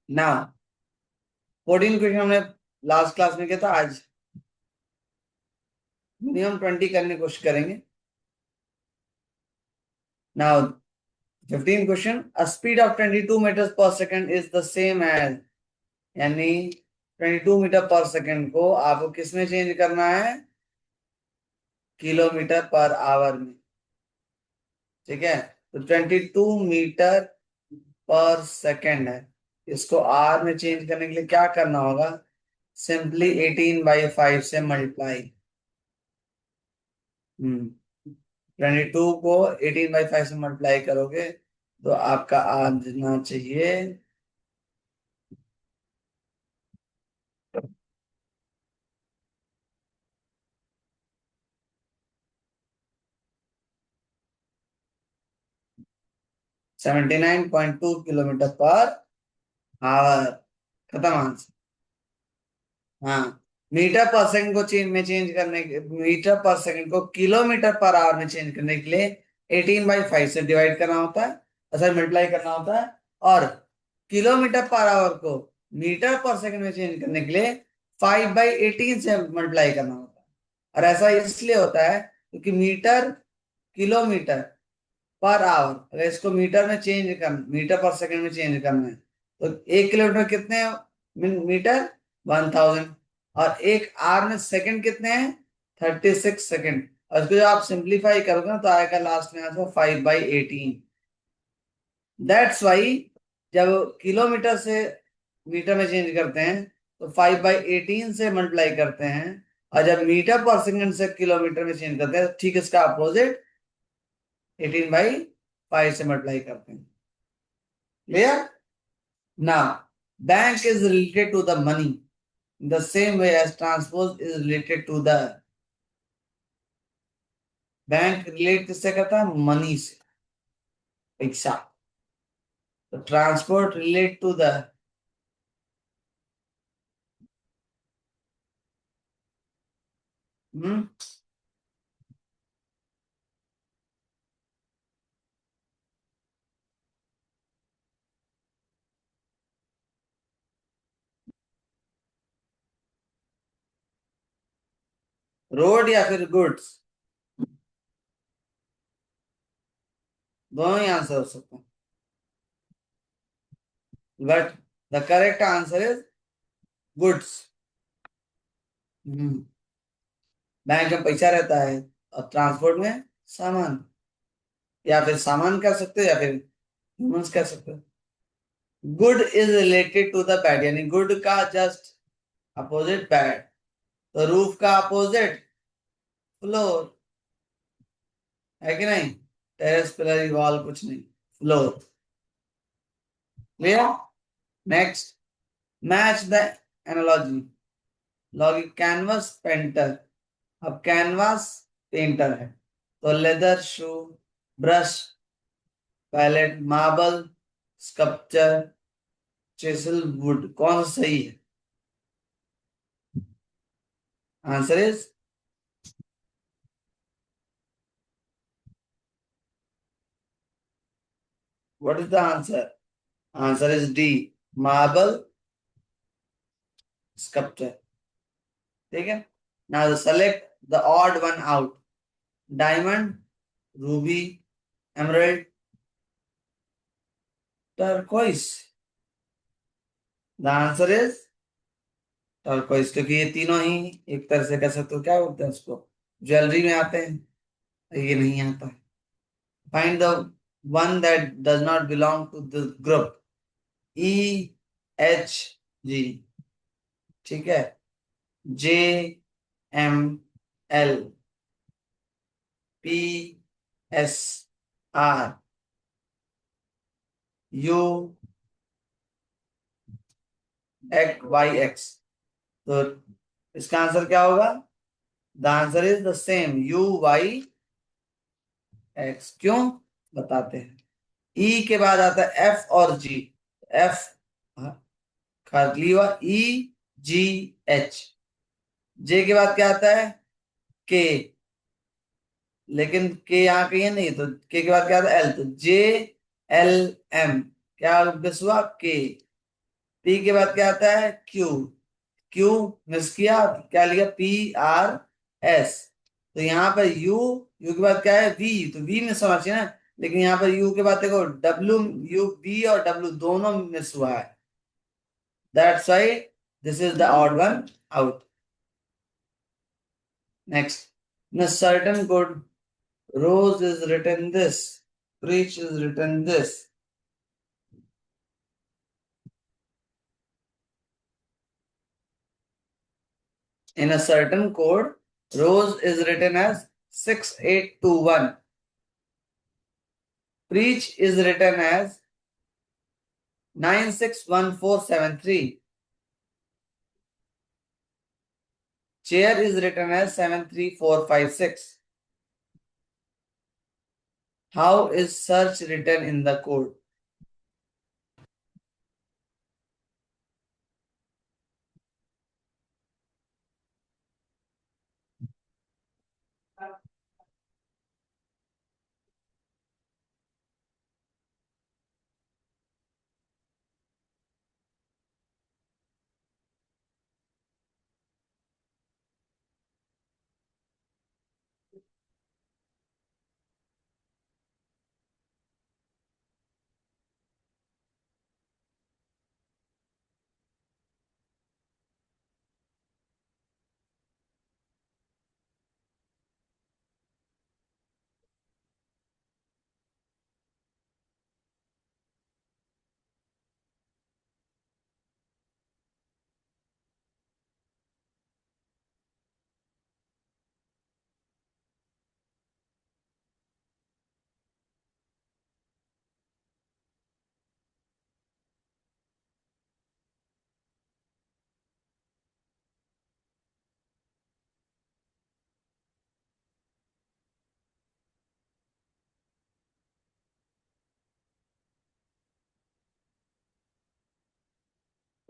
ना 14 क्वेश्चन हमने last class में किया था, आज मिनिमम 20 करने की कोशिश करेंगे। Now 15 question, a speed of 22 metre per second is the same as, यानी 22 मीटर पर सेकंड को आपको किस में चेंज करना है, किलोमीटर पर आवर में। ठीक है, तो 22 मीटर पर सेकंड है, इसको आर में चेंज करने के लिए क्या करना होगा, सिंपली 18/5 से मल्टीप्लाई। 22 को 18/5 से मल्टीप्लाई करोगे तो आपका आना चाहिए 79.2 किलोमीटर पर आवर। खत्म आंसर। हाँ, मीटर पर सेकंड को चेंज करने के, मीटर पर सेकंड को किलोमीटर पर आवर में चेंज करने के लिए 18/5 से डिवाइड करना होता है, असल मल्टीप्लाई करना होता है। और किलोमीटर पर आवर को मीटर पर सेकंड में चेंज करने के लिए 5/18 से मल्टीप्लाई करना होता है। और ऐसा इसलिए होता है क्योंकि मीटर, किलोमीटर पर आवर, अगर इसको मीटर में चेंज करना, मीटर पर सेकंड में चेंज करना है, तो 1 किलोमीटर कितने मीटर, 1000। और एक आवर में सेकंड कितने हैं, 36 सेकंड। और इसको जब आप सिंप्लीफाई करोगे ना तो आएगा लास्ट में आंसर 5/18। दैट्स वाई जब किलोमीटर से मीटर में चेंज करते हैं तो 5/18 से मल्टीप्लाई करते हैं, और जब मीटर पर सेकंड से किलोमीटर में चेंज करते हैं तो ठीक इसका अपोजिट 18/5 से मल्टीप्लाई करते हैं। Clear? Now, bank is related to the money in the same way as transport is related to the, bank relate किससे करता है, मनी से, पैसा। तो transport relate to the, road या फिर गुड्स, दोनों ही आंसर हो सकते हैं, but the correct answer is goods. Bank में पैसा रहता है और ट्रांसपोर्ट में सामान, या फिर सामान कह सकते हो या फिर ह्यूमंस कह सकते हो। Good is related to the bad, यानी गुड का जस्ट अपोजिट बैड। तो रूफ का अपोजिट फ्लोर, है कि नहीं, टेरेस पिलर वॉल कुछ नहीं, floor. Clear? Next, match the analogy. लॉगी कैनवस पेंटर, अब कैनवास पेंटर है, तो leather shoe, brush, palette, marble, sculpture, chisel wood, कौन सा सही है? Answer is, what is the answer? Answer is D, marble, sculpture. ठीक है, now select the odd one out, diamond, Ruby, emerald, turquoise. The answer is turquoise, क्योंकि ये तीनों ही एक तरह से कह सकते हो, क्या बोलते हैं उसको, ज्वेलरी में आते हैं, ये नहीं आता है। Find the one that does not belong to the group, E, H, G. ठीक है, J, M, L, P, S, R, U, X, Y, X. तो इसका आंसर क्या होगा? The answer is the same, U, Y, X. क्यों, बताते हैं। ई के बाद आता है एफ और जी, एफ खाली हुआ, ई, जी, एच। जे के बाद क्या आता है, के, लेकिन के यहाँ कहीं है नहीं, तो के बाद क्या आता है, एल, तो जे, एल, एम, क्या बस हुआ, के। पी के बाद क्या आता है क्यू। क्यू मिस किया, क्या लिखा PRS। तो यहाँ पर यू, यू के बाद क्या है वी, तो वी मिस होना चाहिए ना, लेकिन यहाँ पर यू के बाद देखो डब्ल्यू, यू वी और डब्ल्यू दोनों मिस हुआ है। That's why this is the odd one out. Next, in a certain code rose is written this, preach is written this. In a certain code, rose is written as 6821. Preach is written as 961473. Chair is written as 73456. How is search written in the code?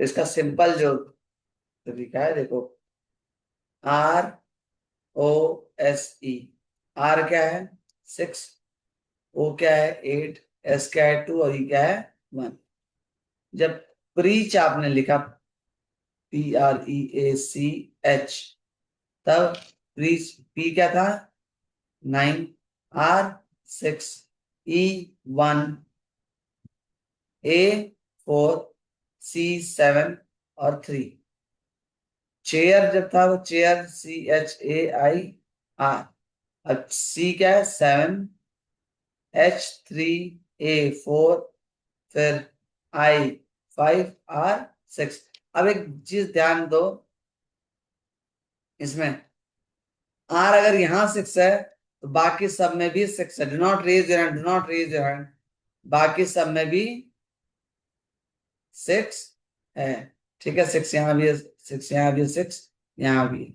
इसका simple जो तरीका है देखो, ROSE। Are क्या है 6, ओ क्या है 8, S क्या है 2 और ई क्या है 1। जब प्रीच आपने लिखा PREACH, तब प्रीच पी क्या था 9, आर 6, ई 1, ए 4, सी 7 और 3। चेयर जब था वो चेयर CHAIR। अब सी क्या है 7, H3A4, फिर I5R6। अब एक चीज ध्यान दो, इसमें आर अगर यहां 6 है तो बाकी सब में भी 6 है। Do not raise your hand, do not raise your hand. बाकी सब में भी 6 है। ठीक है, 6 यहाँ भी है, 6 यहाँ भी है, 6 यहाँ भी है।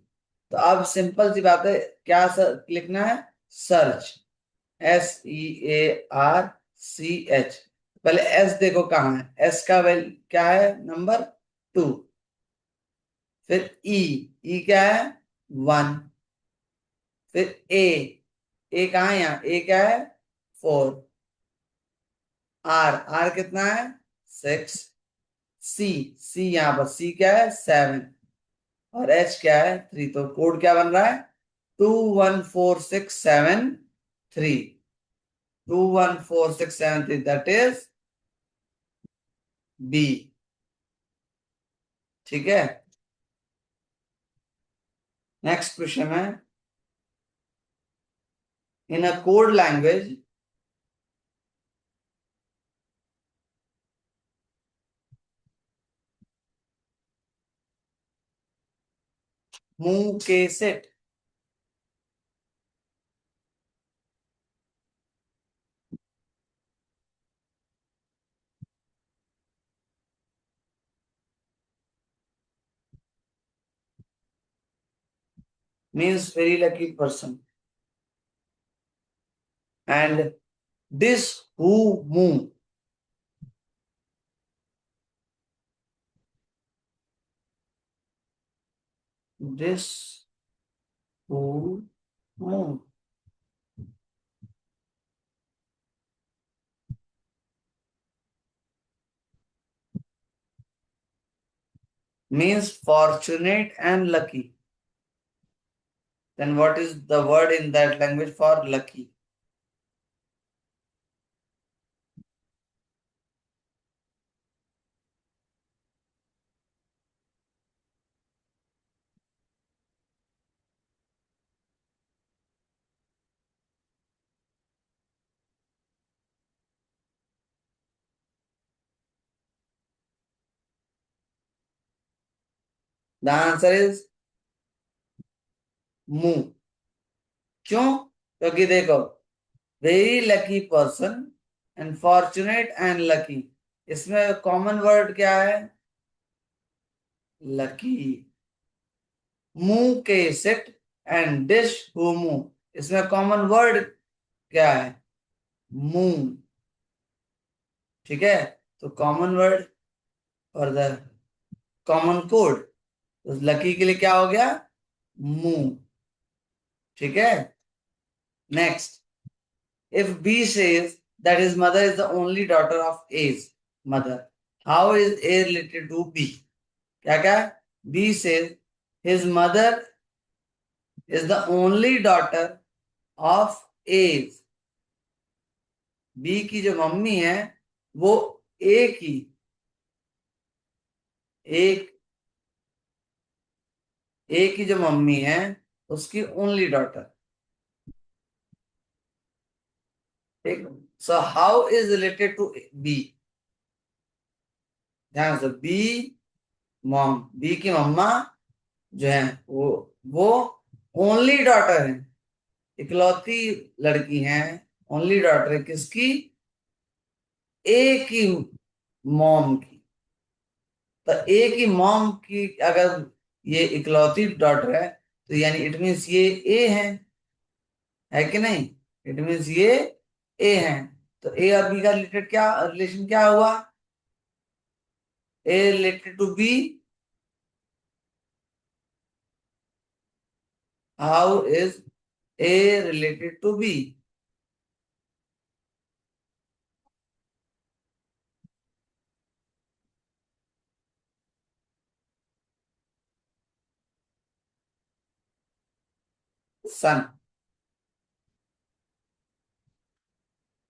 तो अब सिंपल सी बात है, क्या लिखना है सर्च, SEARCH। पहले एस देखो कहाँ है, एस का वैल्यू क्या है नंबर 2। फिर ई क्या है 1। फिर ए कहाँ है यहाँ, ए क्या है 4। आर कितना है 6। सी यहाँ पर सी क्या है 7। और एच क्या है 3। तो कोड क्या बन रहा है 214673। 214673, दैट इज बी। ठीक है, नेक्स्ट क्वेश्चन है, इन अ कोड लैंग्वेज मुंह के set means very lucky person, and this who move, this who move। means fortunate and lucky. Then what is the word in that language for lucky? The answer is मुंह. क्यों? क्योंकि देखो, very lucky person and fortunate and lucky, इसमें common word क्या है? Lucky. मुंह के sit and dish who मुंह, इसमें कॉमन वर्ड क्या है? मुंह. ठीक है, तो कॉमन वर्ड और द कॉमन कोड, तो लकी के लिए क्या हो गया? मुंह. ठीक है. Next, if B says that his mother is the only daughter of A's mother, how is A related to B? क्या क्या? B says his mother is the only daughter of A's. B की जो mummy है वो A की एक A की जो मम्मी है उसकी ओनली डॉटर. ठीक. So how is related to B? ध्यान से, बी मॉम, बी की मम्मा जो है वो ओनली डॉटर है, इकलौती लड़की हैं. ओनली डॉटर है किसकी? ए की मॉम की. तो ए की मॉम की अगर ये इकलौती डॉटर है तो यानी इट मीन्स ये ए है कि नहीं? इट मीन्स ये ए है. तो ए और बी का रिलेटेड क्या रिलेशन क्या हुआ? A related to B. How is A related to B? Son.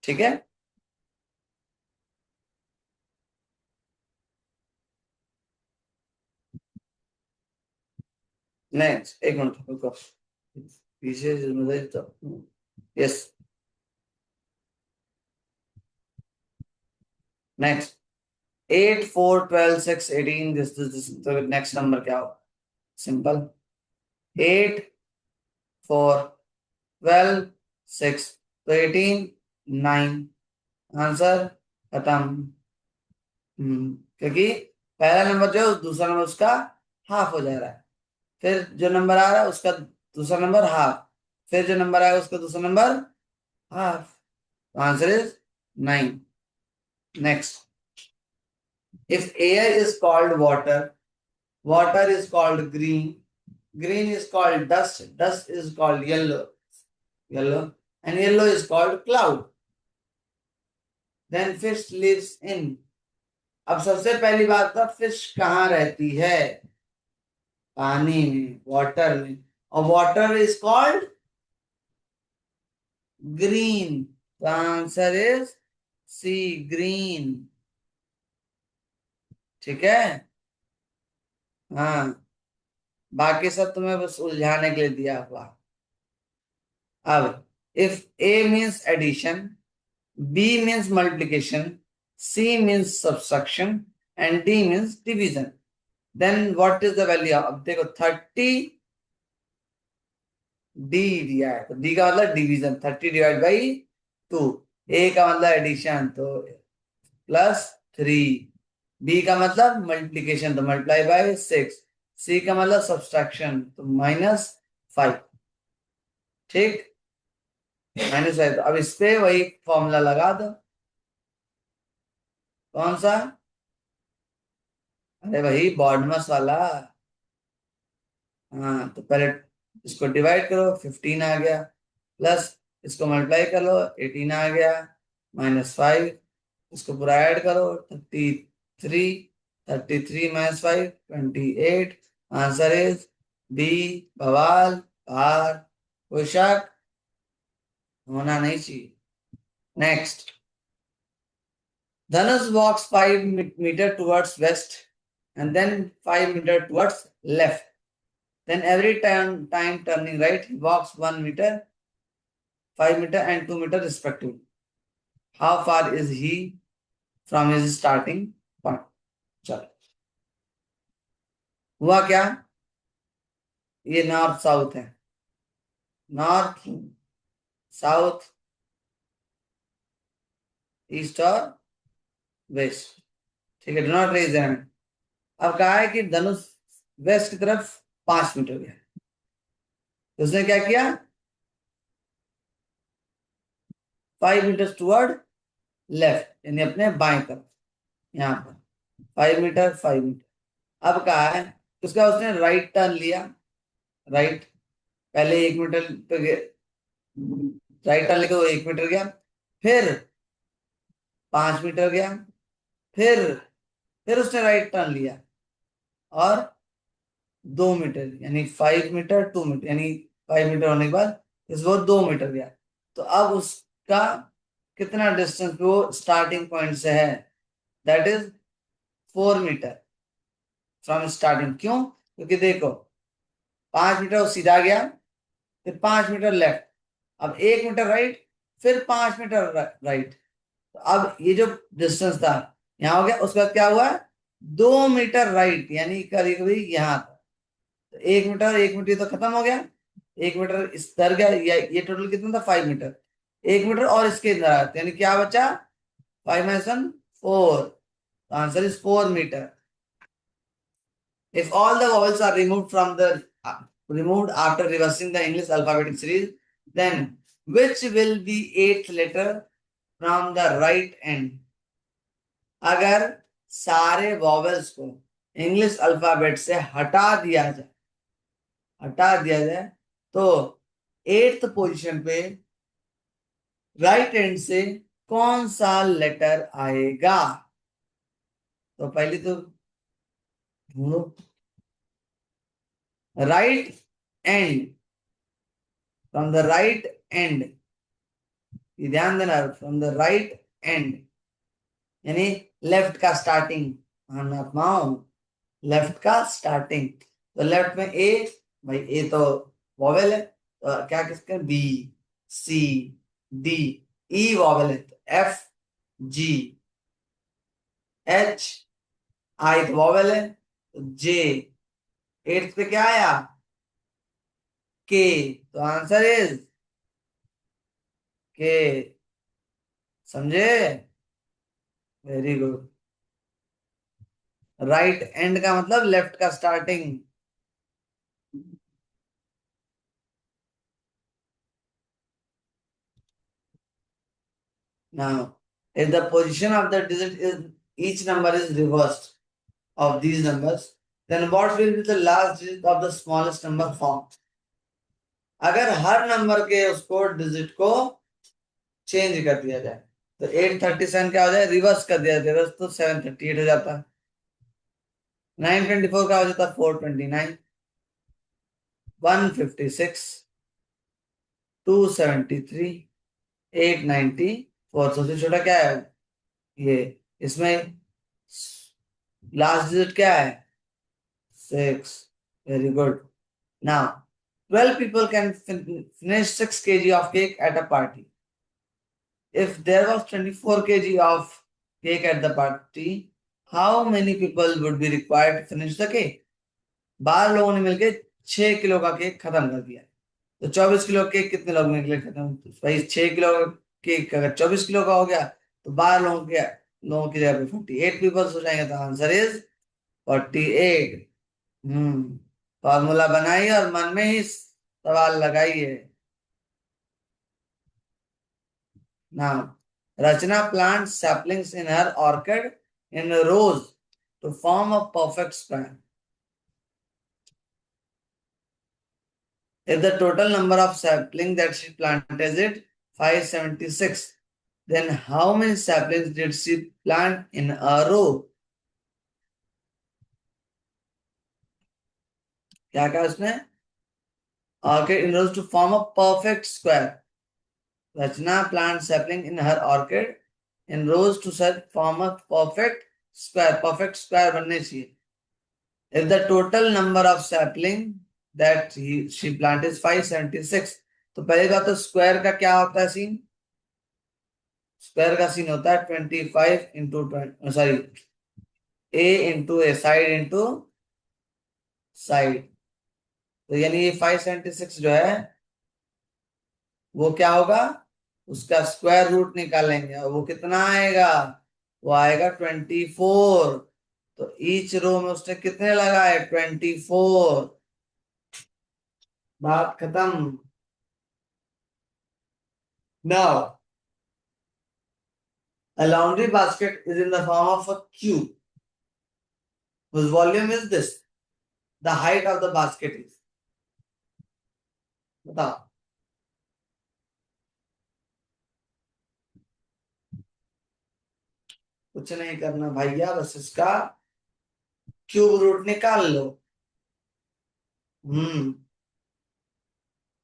ठीक है. नेक्स्ट, एक मिनट रुको. पीछे यस. नेक्स्ट, 8 4 12 6 18, this तो नेक्स्ट नंबर क्या हो? सिंपल. 8 4 12 6, तो 18 9. आंसर खत्म. क्योंकि पहला नंबर जो है दूसरा नंबर उसका हाफ हो जा रहा है, फिर जो नंबर आ रहा है उसका दूसरा नंबर हाफ, फिर जो नंबर आएगा उसका दूसरा number half. Answer is 9. Next, if air is called water, water is called green, green is called dust, dust is called yellow, and yellow is called cloud. Then fish lives in. अब सबसे पहली बात तो fish कहाँ रहती है? पानी में, वाटर में. और वाटर इज कॉल्ड ग्रीन. तो आंसर इज सी, ग्रीन. ठीक है. हाँ, बाकी सब तुम्हें बस उलझाने के लिए दिया हुआ. अब if A means addition, B means multiplication, C means subtraction, and D means division. Then what is the value? अब देखो 30 D दिया है, तो D का मतलब डिवीजन, 30 डिवाइड बाई 2. A का मतलब एडिशन, तो +3. B का मतलब मल्टीप्लीकेशन, तो मल्टीप्लाई बाय 6. C का मतलब सब्सट्रैक्शन, तो -5. ठीक, -5. तो अब इस पे वही फॉर्मूला लगा दो. कौन सा? अरे भाई बॉडमस वाला. हाँ, तो पहले इसको डिवाइड करो, 15 आ गया, प्लस इसको मल्टीप्लाई कर लो, 18 आ गया, -5. इसको पूरा ऐड करो, 33. 33 minus 5, 28. Answer is B. बवाल बार कोई शक होना नहीं चाहिए. Next. Dhanush walks 5 meters towards west and then 5 meters towards left. Then every time turning right, he walks 1 meter, 5 meters, and 2 meters respectively. How far is he from his starting point? चलो हुआ क्या? ये north south है. North south east और waste. ठीक है, do not raise hand. अब कहा है कि धनुष वेस्ट की तरफ 5 मीटर गया. तो उसने क्या किया? 5 meters टुवर्ड लेफ्ट, यानी अपने बाएं तरफ. यहाँ पर 5 मीटर 5 मीटर. अब कहा है उसका उसने राइट टर्न लिया. राइट पहले 1 मीटर पे राइट टर्न लेके वो 1 मीटर गया, फिर 5 मीटर गया, फिर उसने राइट टर्न लिया और 2 मीटर, यानी 5 मीटर 2 मीटर, यानी 5 मीटर होने के बाद इस वो 2 मीटर गया. तो अब उसका कितना डिस्टेंस वो स्टार्टिंग पॉइंट से है? That is 4 metre from starting. क्यों? क्योंकि देखो 5 मीटर वो सीधा गया, फिर 5 मीटर लेफ्ट, अब 1 मीटर राइट, फिर 5 मीटर राइट. तो अब ये जो डिस्टेंस था यहाँ हो गया. उसके बाद क्या हुआ? 2 मीटर राइट, यानी करीब करीब यहाँ था. तो 1 मीटर 1 मीटर तो खत्म हो गया. 1 मीटर इस तरह गया. ये टोटल कितना था? 5 मीटर. 1 मीटर और इसके अंदर आते, यानी क्या बचा? 5 - 1 4. Answer is 4 metre. If all the vowels are removed after reversing the English alphabetic series, then which will be eighth letter from the right end? अगर सारे वॉवेल्स को इंग्लिश अल्फाबेट से हटा दिया जाए तो एट्थ पोजीशन पे राइट एंड से कौन सा लेटर आएगा? तो पहले तो ढूंढो. Right and, from the right and, ये ध्यान देना, फ्रॉम द राइट एंड यानी लेफ्ट का स्टार्टिंग. लेफ्ट का स्टार्टिंग. तो लेफ्ट में ए, भाई ए तो वॉवेल है, तो क्या किसके? B C D. E vowel है तो एफ जी. एच आई तो वॉवेल है तो जे. एट्थ पे क्या आया? के. तो आंसर इज के. समझे? Very good. राइट एंड का मतलब लेफ्ट का starting. Now, if the position of the digit is each number is reversed of these numbers, then what will be the last digit of the smallest number formed? अगर हर number के उसको digit को change कर दिया जाए तो 837 क्या हो जाए? रिवर्स कर दिया जाए. रिवर्स तो 738 हो जाता है. 924 का हो जाता है 429. 156, 273, 894. सबसे छोटा क्या है? ये. इसमें लास्ट डिजिट क्या है? 6. Very good. Now 12 people can finish 6 kg of cake at a party. If there was 24 kg of cake at the party, how many people would be required to finish the cake? 12 लोगों ने मिलकर 6 kilo का cake खत्म कर दिया. तो 24 kilo cake कितने लोगों ने खत्म? तो भाई 6 किलो केक अगर 24 किलो का हो गया तो 12 लोगों की जगह पे 48 पीपल्स हो जाएंगे. तो आंसर इज 48. फॉर्मूला बनाइए और मन में ही सवाल लगाइए. Now, Rachna plants saplings in her orchid in rows to form a perfect square. If the total number of saplings that she planted is 576, then how many saplings did she plant in a row? क्या कहा उसने? Orchid in rows to form a perfect square. Rachna plant sapling in her orchid in rows to such form a perfect square. Perfect square बनने चाहिए। If the total number of sapling that she planted is 576, तो पहली बात तो square का क्या होता है सीन? स्क्वायर का सीन होता है 25 इंटू सॉरी ए इंटू ए, साइड इंटू साइड। तो यानी ये 576 जो है वो क्या होगा? उसका स्क्वायर रूट निकालेंगे और वो कितना आएगा? वो आएगा 24। तो ईच रो में उसने कितने लगाए? 24। बात खत्म। Now a laundry basket is in the form of a cube whose volume is this. The height of the basket is. बताओ। कुछ नहीं करना भैया, बस इसका क्यूब रूट निकाल लो। हम्म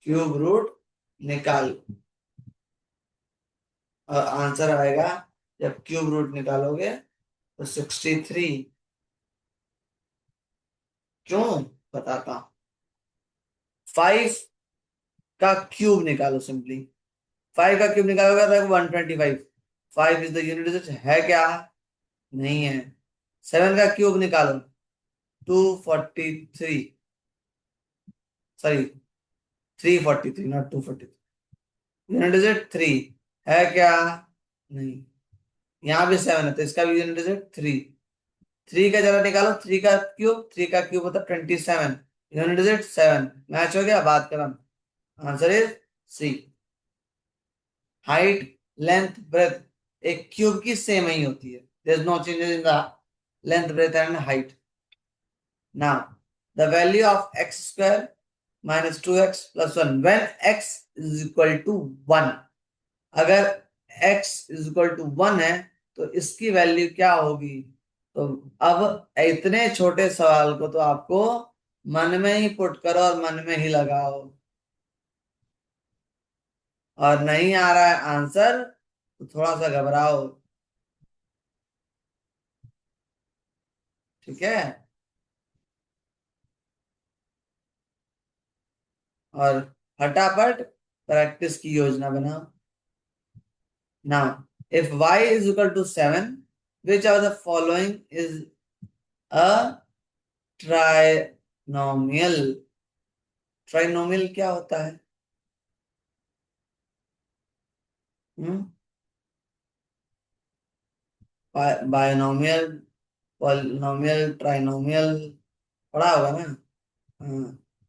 क्यूब रूट निकाल लो और आंसर आएगा। जब क्यूब रूट निकालोगे तो 63। क्यों? बताता हूं। 5 का क्यूब निकालो सिंपली। 5 का क्यूब निकालोगे तो 125। 5 इज द यूनिट डिजिट, है क्या? नहीं है। 7 का क्यूब निकालो, 243। Sorry, 343, not 243। यूनिट डिजिट 3 है क्या? नहीं। यहाँ भी 7 है तो इसका भी यूनिट डिजिट 3। 3 का जरा निकालो, 3 का क्यूब होता है 27। Unit digit 7। मैच हो गया, बात करम। Answer is C. Height, length, breadth एक क्यूब की सेम ही होती है। There is no changes in the length, breadth and height. Now the value of x square minus 2x plus 1 when x is equal to 1। अगर x is equal to 1 है तो इसकी value क्या होगी? तो अब इतने छोटे सवाल को तो आपको मन में ही पुट करो और मन में ही लगाओ। और नहीं आ रहा है आंसर तो थोड़ा सा घबराओ। ठीक है? और फटाफट प्रैक्टिस की योजना बनाओ। Now, if y is equal to 7, which of the following is a trinomial? Trinomial क्या होता है? बायनोमियल, पॉलिनोमियल, ट्राइनोमियल पढ़ा होगा ना? हाँ,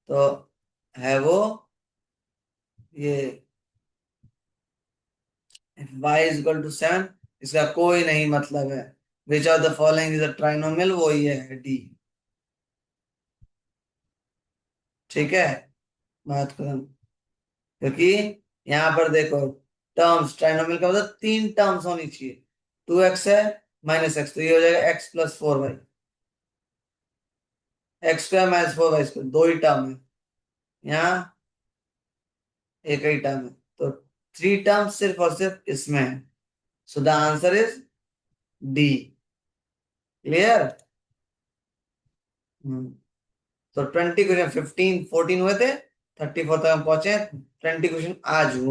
तो है वो ये y is equal to 7, इसका कोई नहीं मतलब है। Which of the following is a trinomial, वो ये है डी। ठीक है, बात करें। क्योंकि यहाँ पर देखो टर्म्स, ट्राइनोमियल का मतलब 3 टर्म्स होनी चाहिए। 2x है माइनस एक्स, तो ये हो जाएगा x plus 4y। X square minus 4y square, 2 ही टर्म है। यहाँ एक ही टर्म है, तो 3 टर्म्स सिर्फ और सिर्फ इसमें है। So the answer is D. Clear? तो 20 क्वेश्चन, 15 14 हुए थे, 34 तक हम पहुंचे। 20 क्वेश्चन आज हुए।